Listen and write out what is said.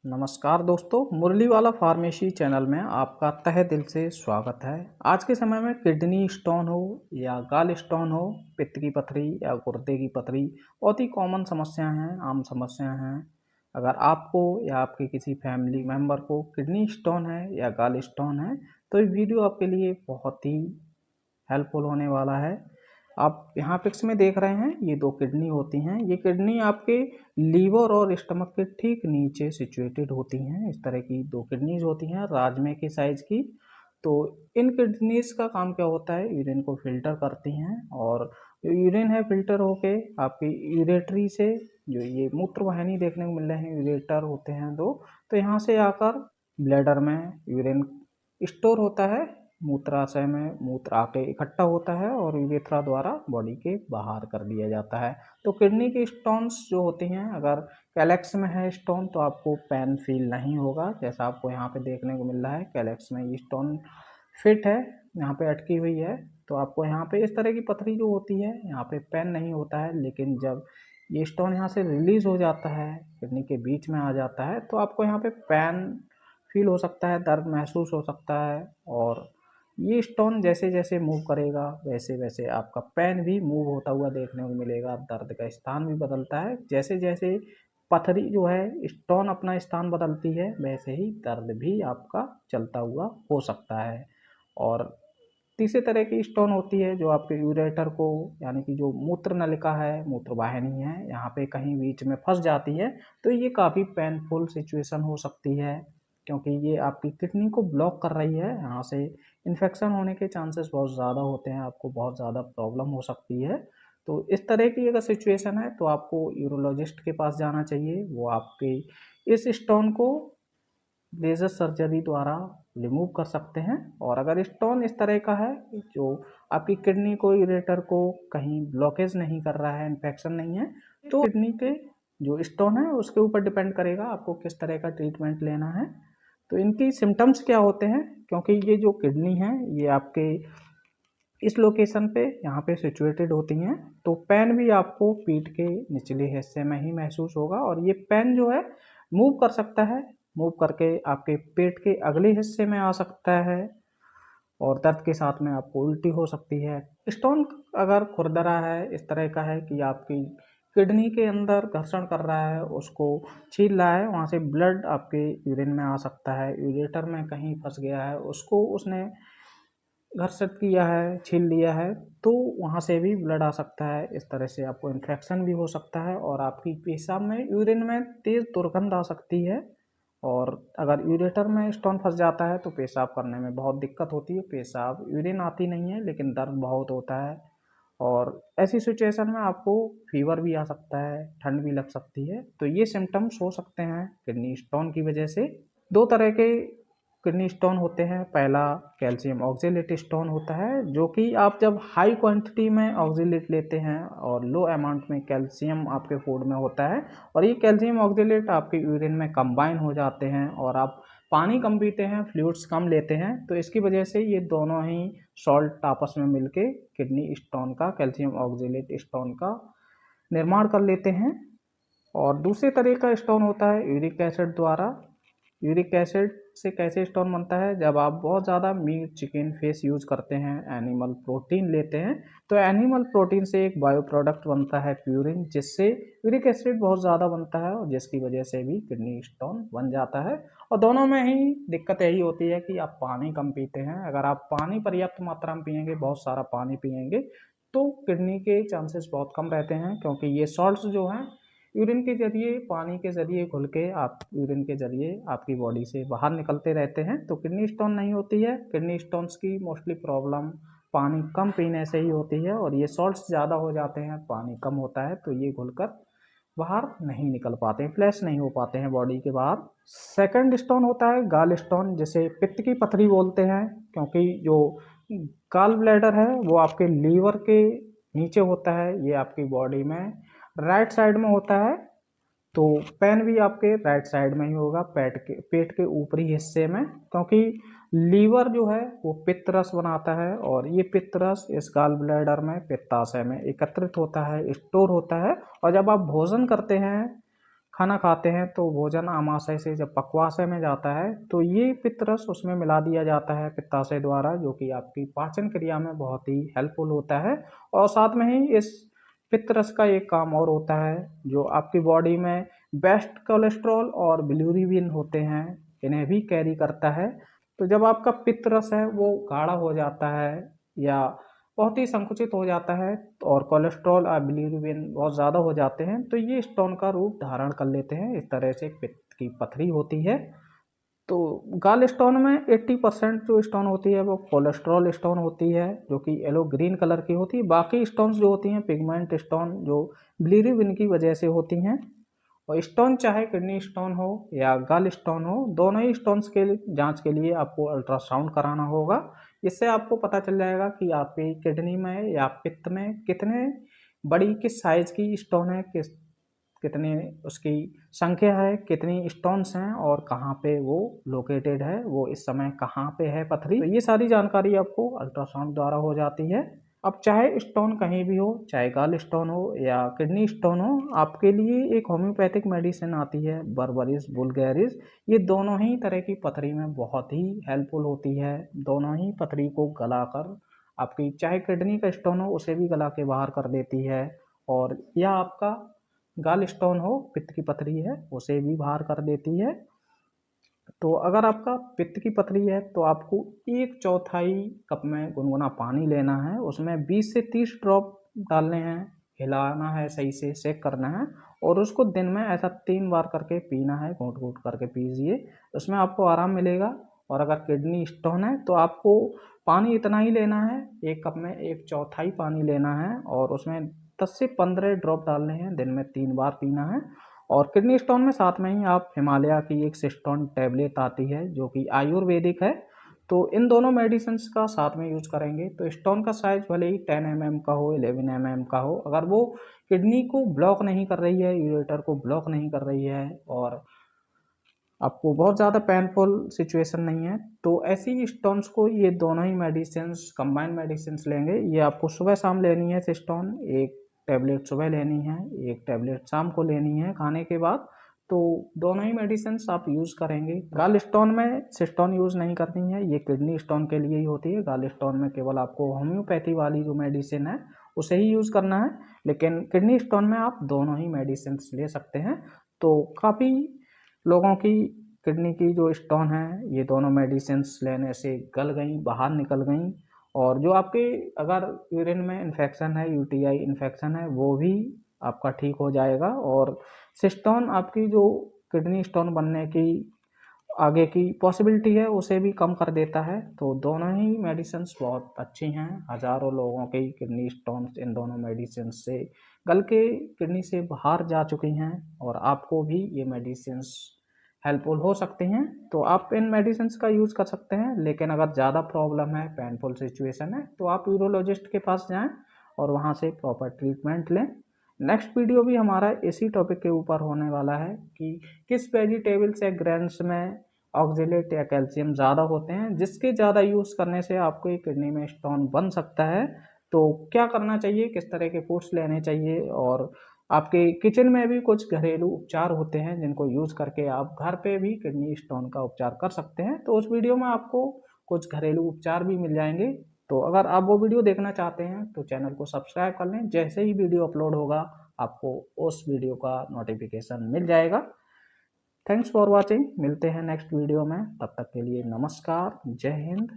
नमस्कार दोस्तों, मुरली वाला फार्मेसी चैनल में आपका तहे दिल से स्वागत है। आज के समय में किडनी स्टोन हो या गाल स्टोन हो, पित्त की पथरी या गुर्दे की पथरी बहुत ही कॉमन समस्या हैं, आम समस्या हैं। अगर आपको या आपके किसी फैमिली मेम्बर को किडनी स्टोन है या गाल स्टोन है तो ये वीडियो आपके लिए बहुत ही हेल्पफुल होने वाला है। आप यहाँ पिक्स में देख रहे हैं, ये दो किडनी होती हैं। ये किडनी आपके लीवर और स्टमक के ठीक नीचे सिचुएटेड होती हैं। इस तरह की दो किडनीज होती हैं राजमे की साइज की। तो इन किडनीज का काम क्या होता है, यूरिन को फिल्टर करती हैं और जो यूरिन है फिल्टर होके आपकी यूरेटरी से, जो ये मूत्र वाहिनी देखने को मिल रहे हैं, यूरेटर होते हैं दो, तो यहाँ से आकर ब्लैडर में यूरिन स्टोर होता है। मूत्राशय में मूत्र आके इकट्ठा होता है और यूरेथ्रा द्वारा बॉडी के बाहर कर दिया जाता है। तो किडनी की स्टोन्स जो होती हैं, अगर कैलेक्स में है स्टोन तो आपको पेन फील नहीं होगा, जैसा आपको यहाँ पे देखने को मिल रहा है। कैलेक्स में ये स्टोन फिट है, यहाँ पे अटकी हुई है, तो आपको यहाँ पे इस तरह की पथरी जो होती है यहाँ पे पेन नहीं होता है। लेकिन जब ये स्टोन यहाँ से रिलीज हो जाता है, किडनी के बीच में आ जाता है, तो आपको यहाँ पे पेन फील हो सकता है, दर्द महसूस हो सकता है। और ये स्टोन जैसे जैसे मूव करेगा वैसे वैसे आपका पेन भी मूव होता हुआ देखने को मिलेगा, दर्द का स्थान भी बदलता है। जैसे जैसे पथरी जो है स्टोन अपना स्थान बदलती है वैसे ही दर्द भी आपका चलता हुआ हो सकता है। और तीसरे तरह की स्टोन होती है जो आपके यूरेटर को, यानी कि जो मूत्र नलिका है, मूत्र वाहिनी है, यहाँ पे कहीं बीच में फंस जाती है, तो ये काफ़ी पेनफुल सिचुएशन हो सकती है, क्योंकि ये आपकी किडनी को ब्लॉक कर रही है। यहाँ से इन्फेक्शन होने के चांसेस बहुत ज़्यादा होते हैं, आपको बहुत ज़्यादा प्रॉब्लम हो सकती है। तो इस तरह की अगर सिचुएशन है तो आपको यूरोलॉजिस्ट के पास जाना चाहिए। वो आपके इस स्टोन को लेज़र सर्जरी द्वारा रिमूव कर सकते हैं। और अगर स्टोन इस तरह का है जो आपकी किडनी को, यूरेटर को कहीं ब्लॉकेज नहीं कर रहा है, इन्फेक्शन नहीं है, तो किडनी के जो स्टोन है उसके ऊपर डिपेंड करेगा आपको किस तरह का ट्रीटमेंट लेना है। तो इनकी सिम्टम्स क्या होते हैं, क्योंकि ये जो किडनी है ये आपके इस लोकेशन पे यहाँ पे सिचुएटेड होती हैं, तो पेन भी आपको पीठ के निचले हिस्से में ही महसूस होगा। और ये पेन जो है मूव कर सकता है, मूव करके आपके पेट के अगले हिस्से में आ सकता है और दर्द के साथ में आपको उल्टी हो सकती है। स्टोन अगर खुरदरा है, इस तरह का है कि आपकी किडनी के अंदर घर्षण कर रहा है, उसको छील रहा है, वहाँ से ब्लड आपके यूरिन में आ सकता है। यूरेटर में कहीं फंस गया है, उसको उसने घर्षित किया है, छील लिया है, तो वहाँ से भी ब्लड आ सकता है। इस तरह से आपको इन्फेक्शन भी हो सकता है और आपकी पेशाब में, यूरिन में तेज़ दुर्गंध आ सकती है। और अगर यूरेटर में स्टोन फंस जाता है तो पेशाब करने में बहुत दिक्कत होती है, पेशाब यूरिन आती नहीं है लेकिन दर्द बहुत होता है। और ऐसी सिचुएशन में आपको फीवर भी आ सकता है, ठंड भी लग सकती है। तो ये सिम्टम्स हो सकते हैं किडनी स्टोन की वजह से। दो तरह के किडनी स्टोन होते हैं। पहला कैल्शियम ऑक्जेलेट स्टोन होता है, जो कि आप जब हाई क्वांटिटी में ऑक्जेलेट लेते हैं और लो अमाउंट में कैल्शियम आपके फूड में होता है, और ये कैल्शियम ऑक्जेलेट आपके यूरिन में कंबाइन हो जाते हैं और आप पानी कम पीते हैं, फ्लूइड्स कम लेते हैं, तो इसकी वजह से ये दोनों ही सॉल्ट आपस में मिलके किडनी स्टोन का, कैल्शियम ऑक्जेलेट स्टोन का निर्माण कर लेते हैं। और दूसरे तरह का स्टोन होता है यूरिक एसिड द्वारा। यूरिक एसिड से कैसे स्टोन बनता है, जब आप बहुत ज़्यादा मीट, चिकन, फिश यूज करते हैं, एनिमल प्रोटीन लेते हैं, तो एनिमल प्रोटीन से एक बायो प्रोडक्ट बनता है प्यूरिन, जिससे यूरिक एसिड बहुत ज़्यादा बनता है और जिसकी वजह से भी किडनी स्टोन बन जाता है। और दोनों में ही दिक्कत यही होती है कि आप पानी कम पीते हैं। अगर आप पानी पर्याप्त मात्रा में पिएंगे, बहुत सारा पानी पिएंगे, तो किडनी के चांसेस बहुत कम रहते हैं, क्योंकि ये सॉल्ट्स जो हैं यूरिन के जरिए, पानी के जरिए घुल के आप यूरिन के जरिए आपकी बॉडी से बाहर निकलते रहते हैं, तो किडनी स्टोन नहीं होती है। किडनी स्टोन्स की मोस्टली प्रॉब्लम पानी कम पीने से ही होती है, और ये सॉल्ट्स ज़्यादा हो जाते हैं, पानी कम होता है, तो ये घुलकर बाहर नहीं निकल पाते हैं, फ्लैश नहीं हो पाते हैं बॉडी के बाहर। सेकंड स्टोन होता है गाल स्टोन, जिसे पित्त की पथरी बोलते हैं, क्योंकि जो गाल ब्लैडर है वो आपके लीवर के नीचे होता है, ये आपकी बॉडी में राइट साइड में होता है। तो पेन भी आपके राइट साइड में ही होगा, पेट के ऊपरी हिस्से में, क्योंकि लीवर जो है वो पित्त रस बनाता है और ये पित्त रस इस गाल ब्लैडर में, पित्ताशय में एकत्रित होता है, स्टोर होता है। और जब आप भोजन करते हैं, खाना खाते हैं तो भोजन आमाशय से जब पक्वाशय में जाता है तो ये पित्तरस उसमें मिला दिया जाता है पित्ताशय द्वारा, जो कि आपकी पाचन क्रिया में बहुत ही हेल्पफुल होता है। और साथ में ही इस पित्तरस का एक काम और होता है, जो आपकी बॉडी में बेस्ट कोलेस्ट्रॉल और बिलिरुबिन होते हैं, इन्हें भी कैरी करता है। तो जब आपका पित्तरस है वो गाढ़ा हो जाता है या बहुत ही संकुचित हो जाता है और कोलेस्ट्रॉल और बिलिरुबिन बहुत ज़्यादा हो जाते हैं, तो ये स्टोन का रूप धारण कर लेते हैं। इस तरह से पित्त की पथरी होती है। तो गाल स्टोन में 80% जो स्टोन होती है वो कोलेस्ट्रॉल स्टोन होती है, जो कि येलो ग्रीन कलर की होती है। बाकी स्टोन्स जो होती हैं पिगमेंट स्टोन, जो बिलिरुबिन की वजह से होती हैं। और स्टोन चाहे किडनी स्टोन हो या गल स्टोन हो, दोनों ही स्टोन्स के जांच के लिए आपको अल्ट्रासाउंड कराना होगा। इससे आपको पता चल जाएगा कि आपकी किडनी में या पित्त में कितने बड़ी किस साइज की स्टोन है, कितनी उसकी संख्या है, कितनी स्टोन्स हैं और कहाँ पे वो लोकेटेड है, वो इस समय कहाँ पे है पथरी। तो ये सारी जानकारी आपको अल्ट्रासाउंड द्वारा हो जाती है। अब चाहे स्टोन कहीं भी हो, चाहे गाल स्टोन हो या किडनी स्टोन हो, आपके लिए एक होम्योपैथिक मेडिसिन आती है बर्बरिस वुल्गैरिस। ये दोनों ही तरह की पथरी में बहुत ही हेल्पफुल होती है। दोनों ही पथरी को गलाकर आपकी चाहे किडनी का स्टोन हो उसे भी गला के बाहर कर देती है, और या आपका गाल स्टोन हो, पित्त की पथरी है, उसे भी बाहर कर देती है। तो अगर आपका पित्त की पथरी है तो आपको 1/4 कप में गुनगुना पानी लेना है, उसमें 20 से 30 ड्रॉप डालने हैं, हिलाना है, सही से सेक करना है और उसको दिन में ऐसा 3 बार करके पीना है, घूंट घूंट करके पीजिए। उसमें आपको आराम मिलेगा। और अगर किडनी स्टोन है तो आपको पानी इतना ही लेना है, 1 कप में 1/4 पानी लेना है और उसमें 10 से 15 ड्रॉप डालने हैं, दिन में 3 बार पीना है। और किडनी स्टोन में साथ में ही आप हिमालय की एक सिस्टोन टैबलेट आती है, जो कि आयुर्वेदिक है। तो इन दोनों मेडिसिन का साथ में यूज करेंगे तो स्टोन का साइज भले ही 10 mm का हो, 11 mm का हो, अगर वो किडनी को ब्लॉक नहीं कर रही है, यूरेटर को ब्लॉक नहीं कर रही है और आपको बहुत ज़्यादा पेनफुल सिचुएशन नहीं है, तो ऐसी स्टोन्स को ये दोनों ही मेडिसिन्स कंबाइन मेडिसिन्स लेंगे। ये आपको सुबह शाम लेनी है सिस्टोन, एक टैबलेट सुबह लेनी है, एक टैबलेट शाम को लेनी है खाने के बाद। तो दोनों ही मेडिसिन्स आप यूज़ करेंगे। गाल स्टोन में सिस्टोन यूज़ नहीं करनी है, ये किडनी स्टोन के लिए ही होती है। गाल स्टोन में केवल आपको होम्योपैथी वाली जो मेडिसिन है उसे ही यूज़ करना है, लेकिन किडनी स्टोन में आप दोनों ही मेडिसिन्स ले सकते हैं। तो काफ़ी लोगों की किडनी की जो स्टोन है ये दोनों मेडिसिन्स लेने से गल गई, बाहर निकल गई। और जो आपके अगर यूरिन में इन्फेक्शन है, यूटीआई इन्फेक्शन है, वो भी आपका ठीक हो जाएगा। और सिस्टोन आपकी जो किडनी स्टोन बनने की आगे की पॉसिबिलिटी है उसे भी कम कर देता है। तो दोनों ही मेडिसिन्स बहुत अच्छी हैं। हज़ारों लोगों की किडनी स्टोन्स इन दोनों मेडिसिन से गल के किडनी से बाहर जा चुकी हैं और आपको भी ये मेडिसिन्स हेल्पफुल हो सकती हैं। तो आप इन मेडिसिन्स का यूज़ कर सकते हैं, लेकिन अगर ज़्यादा प्रॉब्लम है, पेनफुल सिचुएशन है, तो आप यूरोलॉजिस्ट के पास जाएँ और वहाँ से प्रॉपर ट्रीटमेंट लें। नेक्स्ट वीडियो भी हमारा इसी टॉपिक के ऊपर होने वाला है कि किस वेजिटेबल्स या ग्रेन्स में ऑक्जेलेट या कैल्शियम ज़्यादा होते हैं, जिसके ज़्यादा यूज़ करने से आपको किडनी में स्टोन बन सकता है। तो क्या करना चाहिए, किस तरह के फूड्स लेने चाहिए, और आपके किचन में भी कुछ घरेलू उपचार होते हैं जिनको यूज़ करके आप घर पे भी किडनी स्टोन का उपचार कर सकते हैं। तो उस वीडियो में आपको कुछ घरेलू उपचार भी मिल जाएंगे। तो अगर आप वो वीडियो देखना चाहते हैं तो चैनल को सब्सक्राइब कर लें, जैसे ही वीडियो अपलोड होगा आपको उस वीडियो का नोटिफिकेशन मिल जाएगा। थैंक्स फॉर वॉचिंग, मिलते हैं नेक्स्ट वीडियो में, तब तक के लिए नमस्कार, जय हिंद।